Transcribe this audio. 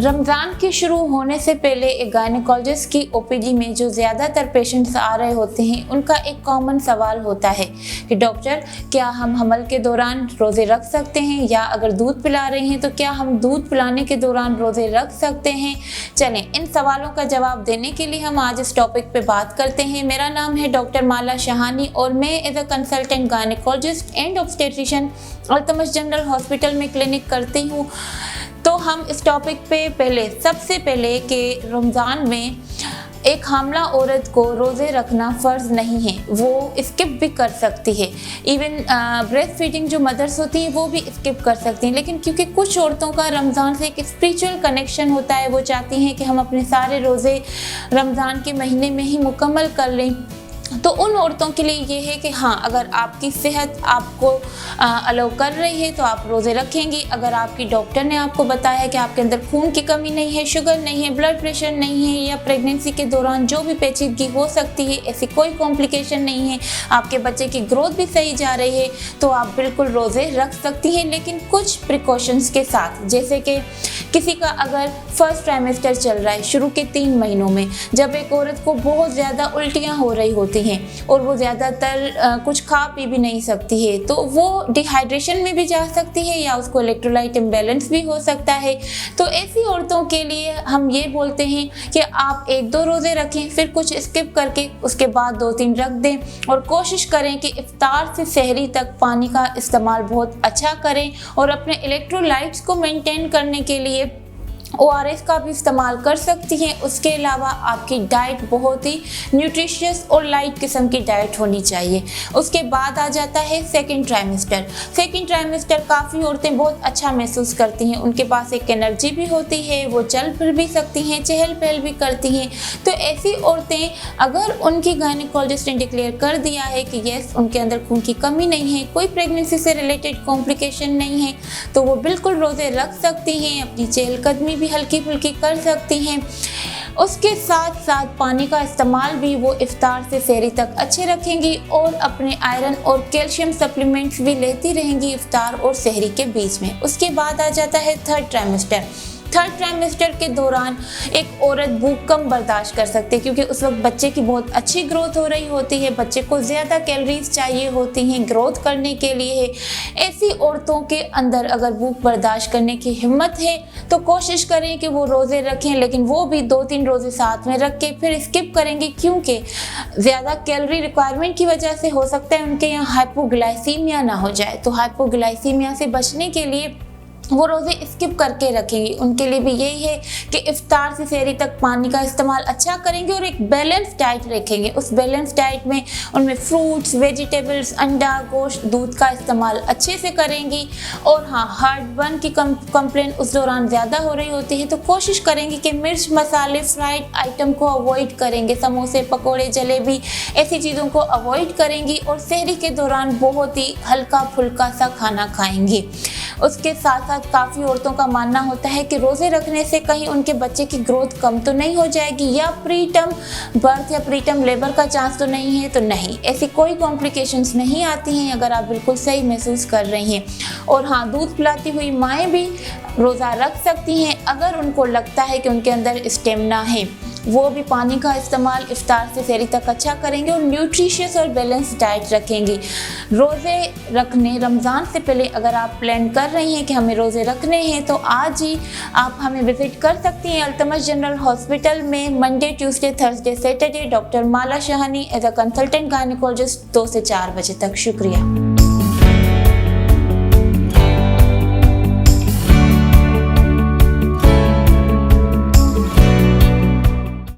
रमज़ान के शुरू होने से पहले एक गायनेकोलॉजिस्ट की ओपीडी में जो ज़्यादातर पेशेंट्स आ रहे होते हैं उनका एक कॉमन सवाल होता है कि डॉक्टर, क्या हम हमल के दौरान रोज़े रख सकते हैं, या अगर दूध पिला रहे हैं तो क्या हम दूध पिलाने के दौरान रोज़े रख सकते हैं। चलें, इन सवालों का जवाब देने के लिए हम आज इस टॉपिक पे बात करते हैं। मेरा नाम है डॉक्टर माला शाहानी और मैं as a consultant gynaecologist and obstetrician Altamash general hospital में क्लिनिक करती हूँ। तो हम इस टॉपिक पे सबसे पहले कि रमज़ान में एक हामला औरत को रोज़े रखना फ़र्ज़ नहीं है, वो स्किप भी कर सकती है। इवन ब्रेस्ट फीडिंग जो मदर्स होती हैं वो भी स्किप कर सकती हैं, लेकिन क्योंकि कुछ औरतों का रमज़ान से एक स्पिरिचुअल कनेक्शन होता है, वो चाहती हैं कि हम अपने सारे रोज़े रमज़ान के महीने में ही मुकम्मल कर लें। तो उन औरतों के लिए ये है कि हाँ, अगर आपकी सेहत आपको अलाउ कर रही है तो आप रोज़े रखेंगी। अगर आपकी डॉक्टर ने आपको बताया है कि आपके अंदर खून की कमी नहीं है, शुगर नहीं है, ब्लड प्रेशर नहीं है, या प्रेगनेंसी के दौरान जो भी पेचीदगी हो सकती है ऐसी कोई कॉम्प्लिकेशन नहीं है, आपके बच्चे की ग्रोथ भी सही जा रही है, तो आप बिल्कुल रोज़े रख सकती हैं, लेकिन कुछ प्रिकॉशंस के साथ। जैसे कि किसी का अगर फर्स्ट ट्राइमेस्टर चल रहा है, शुरू के 3 महीनों में जब एक औरत को बहुत ज़्यादा उल्टियाँ हो रही होती हैं और वो ज़्यादातर कुछ खा पी भी नहीं सकती है, तो वो डिहाइड्रेशन में भी जा सकती है या उसको इलेक्ट्रोलाइट इम्बैलेंस भी हो सकता है। तो ऐसी औरतों के लिए हम ये बोलते हैं कि आप 1-2 रोज़े रखें, फिर कुछ स्किप करके उसके बाद 2-3 रख दें, और कोशिश करें कि इफ्तार से सहरी तक पानी का इस्तेमाल बहुत अच्छा करें, और अपने इलेक्ट्रोलाइट्स को मेंटेन करने के लिए ORS का भी इस्तेमाल कर सकती हैं। उसके अलावा आपकी डाइट बहुत ही न्यूट्रिशियस और लाइट किस्म की डाइट होनी चाहिए। उसके बाद आ जाता है सेकंड ट्राइमेस्टर। काफ़ी औरतें बहुत अच्छा महसूस करती हैं, उनके पास एक एनर्जी भी होती है, वो चल फिर भी सकती हैं, चहल पहल भी करती हैं। तो ऐसी औरतें, अगर उनकी गायनेकोलॉजिस्ट ने डिक्लेयर कर दिया है कि यस, उनके अंदर खून की कमी नहीं है, कोई प्रेगनेंसी से रिलेटेड कॉम्प्लिकेशन नहीं है, तो वो बिल्कुल रोज़े रख सकती हैं, अपनी चहलकदमी भी हल्की फुल्की कर सकती हैं। उसके साथ साथ पानी का इस्तेमाल भी वो इफ्तार से सहरी तक अच्छे रखेंगी, और अपने आयरन और कैल्शियम सप्लीमेंट्स भी लेती रहेंगी इफ्तार और सहरी के बीच में। उसके बाद आ जाता है थर्ड ट्राइमेस्टर के दौरान एक औरत भूख कम बर्दाश्त कर सकती है, क्योंकि उस वक्त बच्चे की बहुत अच्छी ग्रोथ हो रही होती है, बच्चे को ज़्यादा कैलोरीज चाहिए होती हैं ग्रोथ करने के लिए। ऐसी औरतों के अंदर अगर भूख बर्दाश्त करने की हिम्मत है तो कोशिश करें कि वो रोज़े रखें, लेकिन वो भी 2-3 रोज़े साथ में रख के फिर स्किप करेंगे, क्योंकि ज़्यादा कैलोरी रिक्वायरमेंट की वजह से हो सकता है उनके यहाँ हाइपोग्लाइसीमिया ना हो जाए। तो हाइपोग्लाइसीमिया से बचने के लिए वो रोज़े स्किप करके रखेंगे। उनके लिए भी यही है कि इफ्तार से सहरी तक पानी का इस्तेमाल अच्छा करेंगे और एक बैलेंस डाइट रखेंगे। उस बैलेंस डाइट में उनमें फ्रूट्स, वेजिटेबल्स, अंडा, गोश्त, दूध का इस्तेमाल अच्छे से करेंगी। और हाँ, हार्टबर्न की कंप्लेन उस दौरान ज़्यादा हो रही होती है, तो कोशिश करेंगी कि मिर्च मसाले फ्राइड आइटम को अवॉइड करेंगे, समोसे, पकौड़े, जलेबी, ऐसी चीज़ों को अवॉइड करेंगी, और सहरी के दौरान बहुत ही हल्का फुल्का सा खाना खाएंगी। उसके साथ साथ काफ़ी औरतों का मानना होता है कि रोज़े रखने से कहीं उनके बच्चे की ग्रोथ कम तो नहीं हो जाएगी, या प्रीटर्म बर्थ या प्रीटर्म लेबर का चांस तो नहीं है। तो नहीं, ऐसी कोई कॉम्प्लिकेशंस नहीं आती हैं अगर आप बिल्कुल सही महसूस कर रही हैं। और हाँ, दूध पिलाती हुई माएँ भी रोज़ा रख सकती हैं अगर उनको लगता है कि उनके अंदर स्टेमिना है। वो भी पानी का इस्तेमाल इफ्तार से सहरी तक अच्छा करेंगे और न्यूट्रिशियस और बैलेंस डाइट रखेंगी। रोज़े रखने रमज़ान से पहले अगर आप प्लान कर रही हैं कि हमें रोज़े रखने हैं, तो आज ही आप हमें विज़िट कर सकती हैं अल्तमश जनरल हॉस्पिटल में Monday, Tuesday, Thursday, Saturday. Doctor Mala Shahani as a consultant gynaecologist 2 से 4 बजे तक। शुक्रिया।